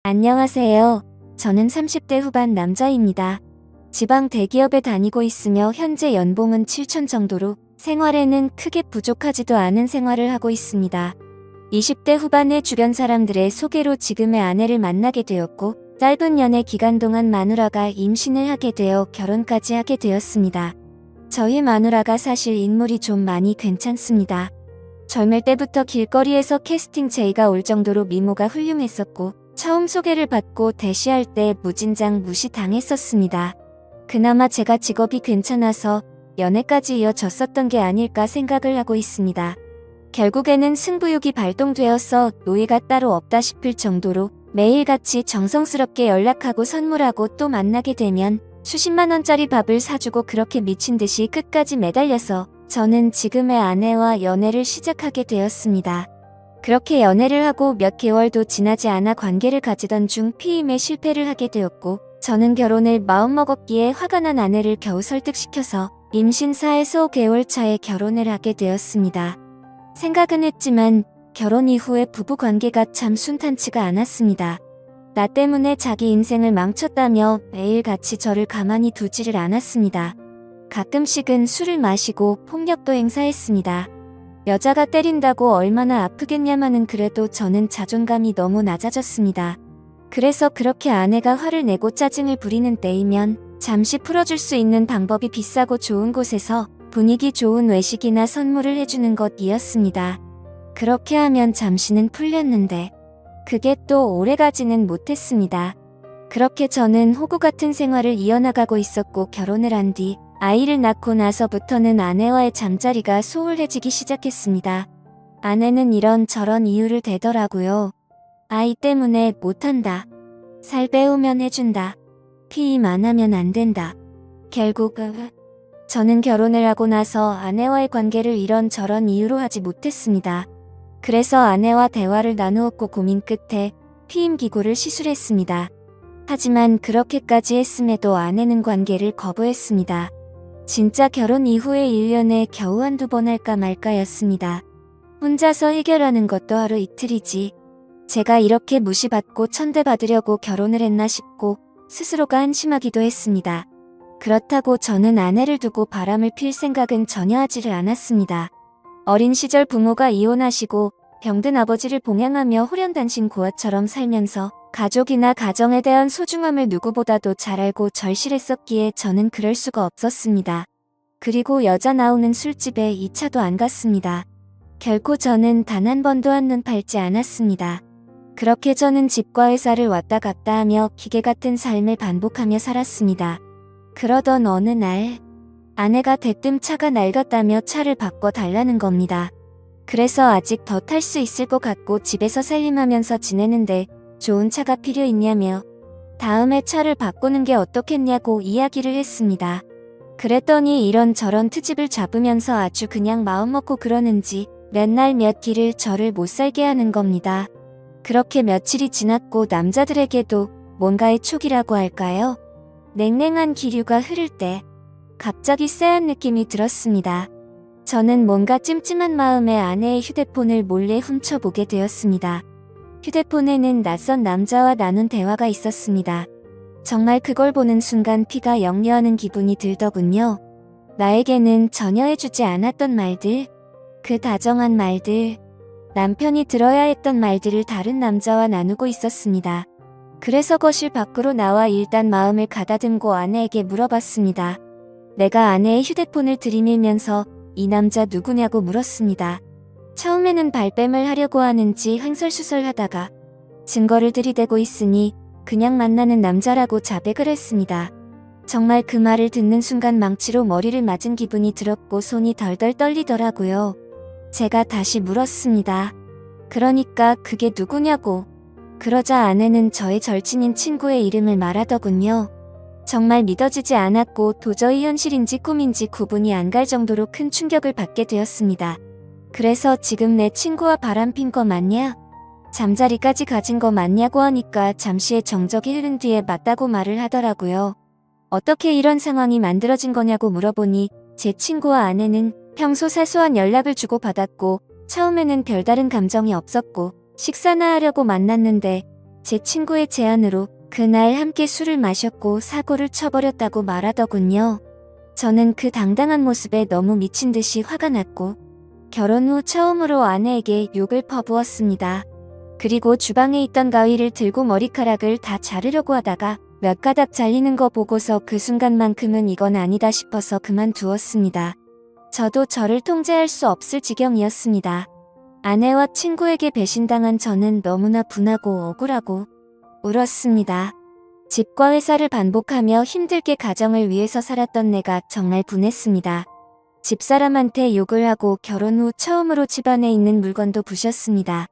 안녕하세요. 저는 30대 후반 남자입니다. 지방 대기업에 다니고 있으며 현재 연봉은 7천 정도로 생활에는 크게 부족하지도 않은 생활을 하고 있습니다. 20대 후반의 주변 사람들의 소개로 지금의 아내를 만나게 되었고 짧은 연애 기간 동안 마누라가 임신을 하게 되어 결혼까지 하게 되었습니다. 저희 마누라가 사실 인물이 좀 많이 괜찮습니다. 젊을 때부터 길거리에서 캐스팅 제의가 올 정도로 미모가 훌륭했었고 처음 소개를 받고 대시할 때 무진장 무시당했었습니다. 그나마 제가 직업이 괜찮아서 연애까지 이어졌었던 게 아닐까 생각을 하고 있습니다. 결국에는 승부욕이 발동되어서 노예가 따로 없다 싶을 정도로 매일같이 정성스럽게 연락하고 선물하고 또 만나게 되면 수십만 원짜리 밥을 사주고 그렇게 미친 듯이 끝까지 매달려서 저는 지금의 아내와 연애를 시작하게 되었습니다. 그렇게 연애를 하고 몇 개월도 지나지 않아 관계를 가지던 중 피임에 실패를 하게 되었고 저는 결혼을 마음먹었기에 화가 난 아내를 겨우 설득시켜서 임신 4에서 5개월 차에 결혼을 하게 되었습니다. 생각은 했지만 결혼 이후에 부부관계가 참 순탄치가 않았습니다. 나 때문에 자기 인생을 망쳤다며 매일같이 저를 가만히 두지를 않았습니다. 가끔씩은 술을 마시고 폭력도 행사했습니다. 여자가 때린다고 얼마나 아프겠냐마는 그래도 저는 자존감이 너무 낮아졌습니다. 그래서 그렇게 아내가 화를 내고 짜증을 부리는 때이면 잠시 풀어줄 수 있는 방법이 비싸고 좋은 곳에서 분위기 좋은 외식이나 선물을 해주는 것이었습니다. 그렇게 하면 잠시는 풀렸는데 그게 또 오래가지는 못했습니다. 그렇게 저는 호구 같은 생활을 이어나가고 있었고 결혼을 한 뒤 아이를 낳고 나서부터는 아내와의 잠자리가 소홀해지기 시작했습니다. 아내는 이런저런 이유를 대더라고요. 아이 때문에 못한다. 살 빼오면 해준다. 피임 안 하면 안 된다. 결국 저는 결혼을 하고 나서 아내와의 관계를 이런저런 이유로 하지 못했습니다. 그래서 아내와 대화를 나누었고 고민 끝에 피임 기구를 시술했습니다. 하지만 그렇게까지 했음에도 아내는 관계를 거부했습니다. 진짜 결혼 이후에 1년에 겨우 한두 번 할까 말까였습니다. 혼자서 해결하는 것도 하루 이틀이지. 제가 이렇게 무시받고 천대받으려고 결혼을 했나 싶고 스스로가 한심하기도 했습니다. 그렇다고 저는 아내를 두고 바람을 필 생각은 전혀 하지를 않았습니다. 어린 시절 부모가 이혼하시고 병든 아버지를 봉양하며 호련단신 고아처럼 살면서 가족이나 가정에 대한 소중함을 누구보다도 잘 알고 절실했었기에 저는 그럴 수가 없었습니다. 그리고 여자 나오는 술집에 2차도 안 갔습니다. 결코 저는 단 한 번도 한눈 팔지 않았습니다. 그렇게 저는 집과 회사를 왔다 갔다 하며 기계 같은 삶을 반복하며 살았습니다. 그러던 어느 날 아내가 대뜸 차가 낡았다며 차를 바꿔 달라는 겁니다. 그래서 아직 더 탈 수 있을 것 같고 집에서 살림하면서 지내는데 좋은 차가 필요 있냐며 다음에 차를 바꾸는 게 어떻겠냐고 이야기를 했습니다. 그랬더니 이런저런 트집을 잡으면서 아주 그냥 마음먹고 그러는지 몇 날 며칠을 저를 못 살게 하는 겁니다. 그렇게 며칠이 지났고 남자들에게도 뭔가의 촉이라고 할까요? 냉랭한 기류가 흐를 때 갑자기 쎄한 느낌이 들었습니다. 저는 뭔가 찜찜한 마음에 아내의 휴대폰을 몰래 훔쳐보게 되었습니다. 휴대폰에는 낯선 남자와 나눈 대화가 있었습니다. 정말 그걸 보는 순간 피가 역려하는 기분이 들더군요. 나에게는 전혀 해주지 않았던 말들, 그 다정한 말들, 남편이 들어야 했던 말들을 다른 남자와 나누고 있었습니다. 그래서 거실 밖으로 나와 일단 마음을 가다듬고 아내에게 물어봤습니다. 내가 아내의 휴대폰을 들이밀면서 이 남자 누구냐고 물었습니다. 처음에는 발뺌을 하려고 하는지 횡설수설하다가 증거를 들이대고 있으니 그냥 만나는 남자라고 자백을 했습니다. 정말 그 말을 듣는 순간 망치로 머리를 맞은 기분이 들었고 손이 덜덜 떨리더라고요. 제가 다시 물었습니다. 그러니까 그게 누구냐고. 그러자 아내는 저의 절친인 친구의 이름을 말하더군요. 정말 믿어지지 않았고 도저히 현실인지 꿈인지 구분이 안 갈 정도로 큰 충격을 받게 되었습니다. 그래서 지금 내 친구와 바람핀 거 맞냐? 잠자리까지 가진 거 맞냐고 하니까 잠시의 정적이 흐른 뒤에 맞다고 말을 하더라고요. 어떻게 이런 상황이 만들어진 거냐고 물어보니 제 친구와 아내는 평소 사소한 연락을 주고받았고 처음에는 별다른 감정이 없었고 식사나 하려고 만났는데 제 친구의 제안으로 그날 함께 술을 마셨고 사고를 쳐버렸다고 말하더군요. 저는 그 당당한 모습에 너무 미친 듯이 화가 났고 결혼 후 처음으로 아내에게 욕을 퍼부었습니다. 그리고 주방에 있던 가위를 들고 머리카락을 다 자르려고 하다가 몇 가닥 잘리는 거 보고서 그 순간만큼은 이건 아니다 싶어서 그만두었습니다. 저도 저를 통제할 수 없을 지경이었습니다. 아내와 친구에게 배신당한 저는 너무나 분하고 억울하고 울었습니다. 집과 회사를 반복하며 힘들게 가정을 위해서 살았던 내가 정말 분했습니다. 집사람한테 욕을 하고 결혼 후 처음으로 집안에 있는 물건도 부셨습니다.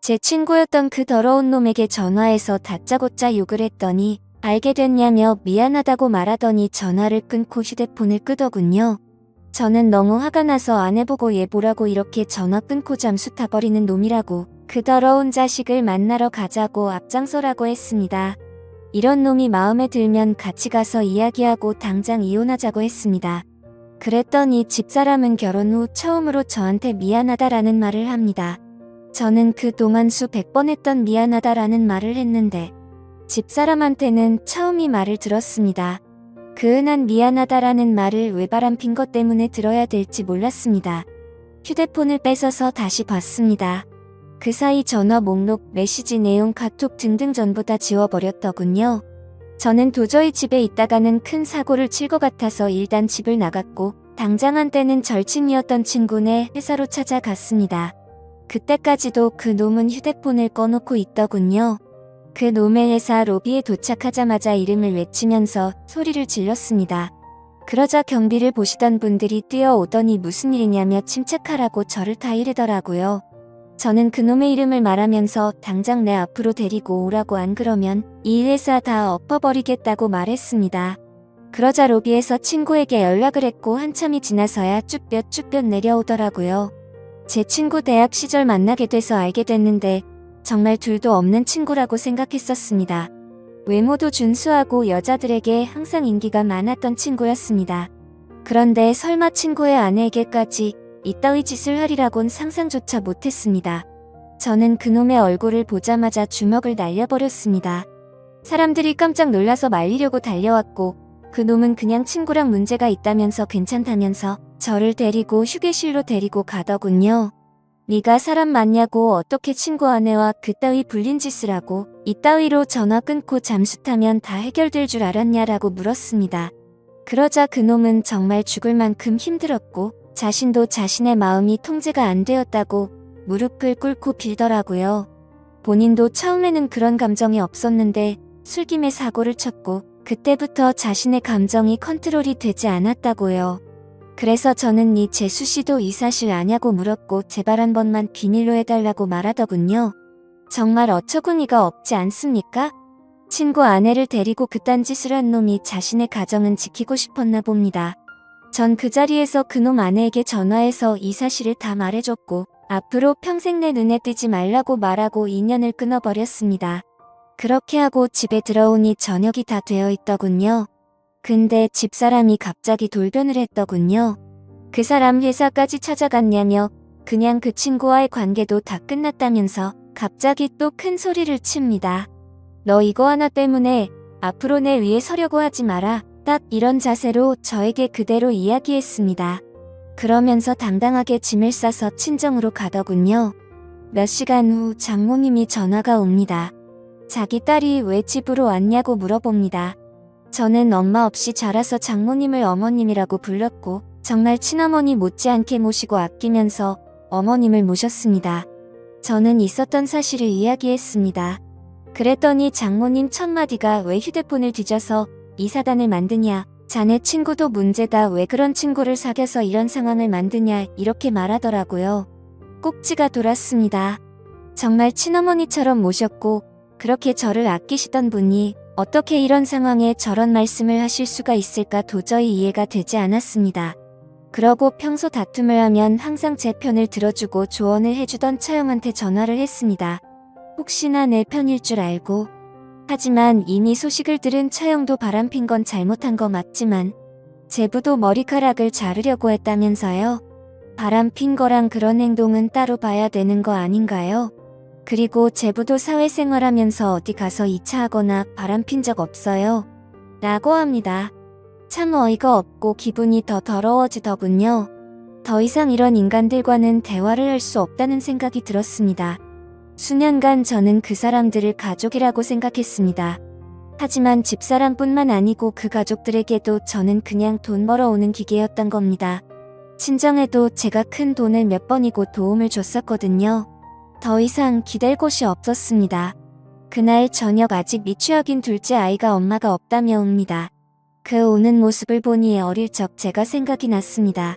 제 친구였던 그 더러운 놈에게 전화해서 다짜고짜 욕을 했더니 알게 됐냐며 미안하다고 말하더니 전화를 끊고 휴대폰을 끄더군요. 저는 너무 화가 나서 아내 보고 얘 뭐라고 이렇게 전화 끊고 잠수 타버리는 놈이라고 그 더러운 자식을 만나러 가자고 앞장서라고 했습니다. 이런 놈이 마음에 들면 같이 가서 이야기하고 당장 이혼하자고 했습니다. 그랬더니 집사람은 결혼 후 처음으로 저한테 미안하다라는 말을 합니다. 저는 그동안 수백 번 했던 미안하다라는 말을 했는데 집사람한테는 처음 이 말을 들었습니다. 그 흔한 미안하다라는 말을 왜 바람핀 것 때문에 들어야 될지 몰랐습니다. 휴대폰을 뺏어서 다시 봤습니다. 그 사이 전화 목록, 메시지 내용, 카톡 등등 전부 다 지워버렸더군요. 저는 도저히 집에 있다가는 큰 사고를 칠 것 같아서 일단 집을 나갔고 당장 한때는 절친이었던 친구네 회사로 찾아갔습니다. 그때까지도 그 놈은 휴대폰을 꺼놓고 있더군요. 그 놈의 회사 로비에 도착하자마자 이름을 외치면서 소리를 질렀습니다. 그러자 경비를 보시던 분들이 뛰어오더니 무슨 일이냐며 침착하라고 저를 타이르더라고요. 저는 그놈의 이름을 말하면서 당장 내 앞으로 데리고 오라고 안 그러면 이 회사 다 엎어버리겠다고 말했습니다. 그러자 로비에서 친구에게 연락을 했고 한참이 지나서야 쭈뼛쭈뼛 내려오더라고요. 제 친구 대학 시절 만나게 돼서 알게 됐는데 정말 둘도 없는 친구라고 생각했었습니다. 외모도 준수하고 여자들에게 항상 인기가 많았던 친구였습니다. 그런데 설마 친구의 아내에게까지 이따위 짓을 하리라곤 상상조차 못했습니다. 저는 그놈의 얼굴을 보자마자 주먹을 날려버렸습니다. 사람들이 깜짝 놀라서 말리려고 달려왔고 그놈은 그냥 친구랑 문제가 있다면서 괜찮다면서 저를 데리고 휴게실로 데리고 가더군요. 네가 사람 맞냐고 어떻게 친구 아내와 그따위 불린 짓을 하고 이따위로 전화 끊고 잠수 타면 다 해결될 줄 알았냐라고 물었습니다. 그러자 그놈은 정말 죽을 만큼 힘들었고 자신도 자신의 마음이 통제가 안 되었다고 무릎을 꿇고 빌더라고요. 본인도 처음에는 그런 감정이 없었는데 술김에 사고를 쳤고 그때부터 자신의 감정이 컨트롤이 되지 않았다고요. 그래서 저는 이 재수씨도 이 사실 아냐고 물었고 제발 한 번만 비밀로 해달라고 말하더군요. 정말 어처구니가 없지 않습니까? 친구 아내를 데리고 그딴 짓을 한 놈이 자신의 가정은 지키고 싶었나 봅니다. 전 그 자리에서 그놈 아내에게 전화해서 이 사실을 다 말해줬고 앞으로 평생 내 눈에 띄지 말라고 말하고 인연을 끊어버렸습니다. 그렇게 하고 집에 들어오니 저녁이 다 되어 있더군요. 근데 집사람이 갑자기 돌변을 했더군요. 그 사람 회사까지 찾아갔냐며 그냥 그 친구와의 관계도 다 끝났다면서 갑자기 또 큰 소리를 칩니다. 너 이거 하나 때문에 앞으로 내 위에 서려고 하지 마라. 딱 이런 자세로 저에게 그대로 이야기했습니다. 그러면서 당당하게 짐을 싸서 친정으로 가더군요. 몇 시간 후 장모님이 전화가 옵니다. 자기 딸이 왜 집으로 왔냐고 물어봅니다. 저는 엄마 없이 자라서 장모님을 어머님이라고 불렀고 정말 친어머니 못지않게 모시고 아끼면서 어머님을 모셨습니다. 저는 있었던 사실을 이야기했습니다. 그랬더니 장모님 첫마디가 왜 휴대폰을 뒤져서 이 사단을 만드냐, 자네 친구도 문제다, 왜 그런 친구를 사귀어서 이런 상황을 만드냐 이렇게 말하더라고요. 꼭지가 돌았습니다. 정말 친어머니처럼 모셨고 그렇게 저를 아끼시던 분이 어떻게 이런 상황에 저런 말씀을 하실 수가 있을까 도저히 이해가 되지 않았습니다. 그러고 평소 다툼을 하면 항상 제 편을 들어주고 조언을 해주던 차영한테 전화를 했습니다. 혹시나 내 편일 줄 알고. 하지만 이미 소식을 들은 차영도 바람핀 건 잘못한 거 맞지만 제부도 머리카락을 자르려고 했다면서요. 바람핀 거랑 그런 행동은 따로 봐야 되는 거 아닌가요? 그리고 제부도 사회생활하면서 어디 가서 2차 하거나 바람핀 적 없어요. 라고 합니다. 참 어이가 없고 기분이 더 더러워지더군요. 더 이상 이런 인간들과는 대화를 할 수 없다는 생각이 들었습니다. 수년간 저는 그 사람들을 가족이라고 생각했습니다. 하지만 집사람뿐만 아니고 그 가족들에게도 저는 그냥 돈 벌어오는 기계였던 겁니다. 친정에도 제가 큰 돈을 몇 번이고 도움을 줬었거든요. 더 이상 기댈 곳이 없었습니다. 그날 저녁 아직 미취학인 둘째 아이가 엄마가 없다며 옵니다. 그 우는 모습을 보니 어릴 적 제가 생각이 났습니다.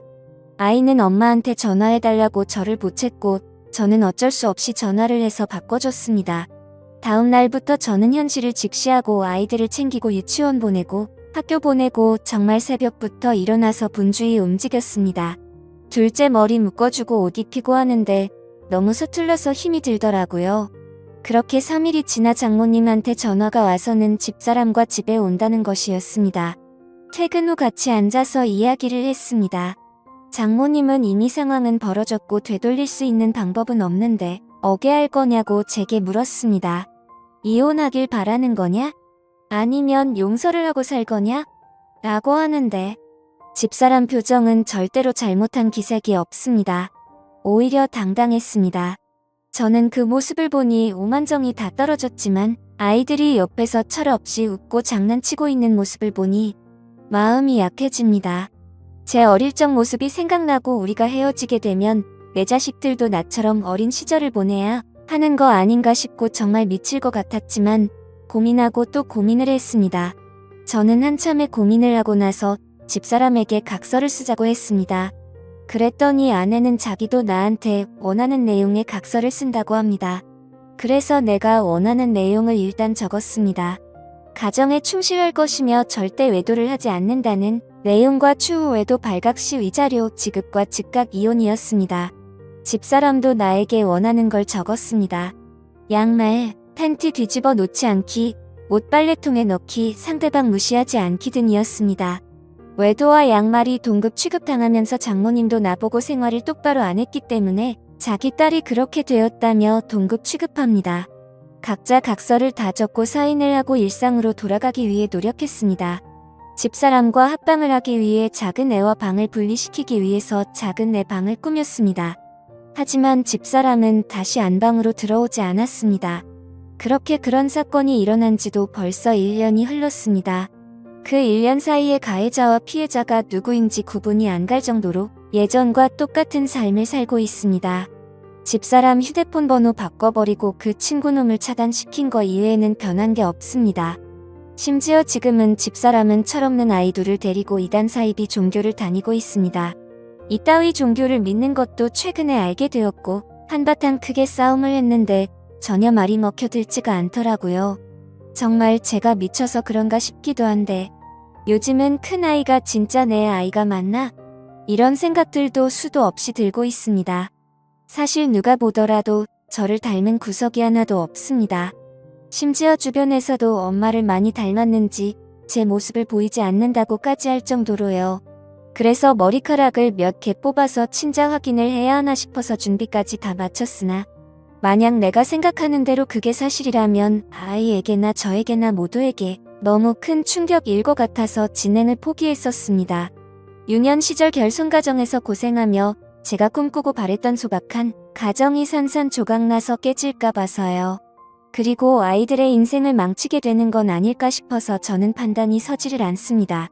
아이는 엄마한테 전화해달라고 저를 보챘고 저는 어쩔 수 없이 전화를 해서 바꿔줬습니다. 다음 날부터 저는 현실을 직시하고 아이들을 챙기고 유치원 보내고 학교 보내고 정말 새벽부터 일어나서 분주히 움직였습니다. 둘째 머리 묶어주고 옷 입히고 하는데 너무 서툴러서 힘이 들더라고요. 그렇게 3일이 지나 장모님한테 전화가 와서는 집사람과 집에 온다는 것이었습니다. 퇴근 후 같이 앉아서 이야기를 했습니다. 장모님은 이미 상황은 벌어졌고 되돌릴 수 있는 방법은 없는데 어게 할 거냐고 제게 물었습니다. 이혼하길 바라는 거냐? 아니면 용서를 하고 살 거냐? 라고 하는데 집사람 표정은 절대로 잘못한 기색이 없습니다. 오히려 당당했습니다. 저는 그 모습을 보니 오만정이 다 떨어졌지만 아이들이 옆에서 철없이 웃고 장난치고 있는 모습을 보니 마음이 약해집니다. 제 어릴 적 모습이 생각나고 우리가 헤어지게 되면 내 자식들도 나처럼 어린 시절을 보내야 하는 거 아닌가 싶고 정말 미칠 것 같았지만 고민하고 또 고민을 했습니다. 저는 한참의 고민을 하고 나서 집사람에게 각서를 쓰자고 했습니다. 그랬더니 아내는 자기도 나한테 원하는 내용의 각서를 쓴다고 합니다. 그래서 내가 원하는 내용을 일단 적었습니다. 가정에 충실할 것이며 절대 외도를 하지 않는다는 내용과 추후 외도 발각 시 위자료 지급과 즉각 이혼이었습니다. 집사람도 나에게 원하는 걸 적었습니다. 양말, 팬티 뒤집어 놓지 않기, 옷 빨래통에 넣기, 상대방 무시하지 않기 등이었습니다. 외도와 양말이 동급 취급당하면서 장모님도 나보고 생활을 똑바로 안 했기 때문에 자기 딸이 그렇게 되었다며 동급 취급합니다. 각자 각서를 다 적고 사인을 하고 일상으로 돌아가기 위해 노력했습니다. 집사람과 합방을 하기 위해 작은 애와 방을 분리시키기 위해서 작은 애 방을 꾸몄습니다. 하지만 집사람은 다시 안방으로 들어오지 않았습니다. 그렇게 그런 사건이 일어난 지도 벌써 1년이 흘렀습니다. 그 1년 사이에 가해자와 피해자가 누구인지 구분이 안 갈 정도로 예전과 똑같은 삶을 살고 있습니다. 집사람 휴대폰 번호 바꿔버리고 그 친구놈을 차단시킨 거 이외에는 변한 게 없습니다. 심지어 지금은 집사람은 철없는 아이 둘을 데리고 이단 사이비 종교를 다니고 있습니다. 이따위 종교를 믿는 것도 최근에 알게 되었고 한바탕 크게 싸움을 했는데 전혀 말이 먹혀들지가 않더라고요. 정말 제가 미쳐서 그런가 싶기도 한데 요즘은 큰 아이가 진짜 내 아이가 맞나? 이런 생각들도 수도 없이 들고 있습니다. 사실 누가 보더라도 저를 닮은 구석이 하나도 없습니다. 심지어 주변에서도 엄마를 많이 닮았는지 제 모습을 보이지 않는다고까지 할 정도로요. 그래서 머리카락을 몇 개 뽑아서 친자 확인을 해야 하나 싶어서 준비까지 다 마쳤으나 만약 내가 생각하는 대로 그게 사실이라면 아이에게나 저에게나 모두에게 너무 큰 충격일 것 같아서 진행을 포기했었습니다. 유년 시절 결손 가정에서 고생하며 제가 꿈꾸고 바랬던 소박한 가정이 산산조각나서 깨질까 봐서요. 그리고 아이들의 인생을 망치게 되는 건 아닐까 싶어서 저는 판단이 서지를 않습니다.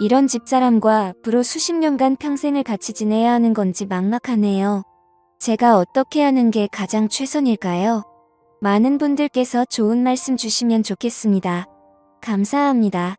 이런 집사람과 앞으로 수십 년간 평생을 같이 지내야 하는 건지 막막하네요. 제가 어떻게 하는 게 가장 최선일까요? 많은 분들께서 좋은 말씀 주시면 좋겠습니다. 감사합니다.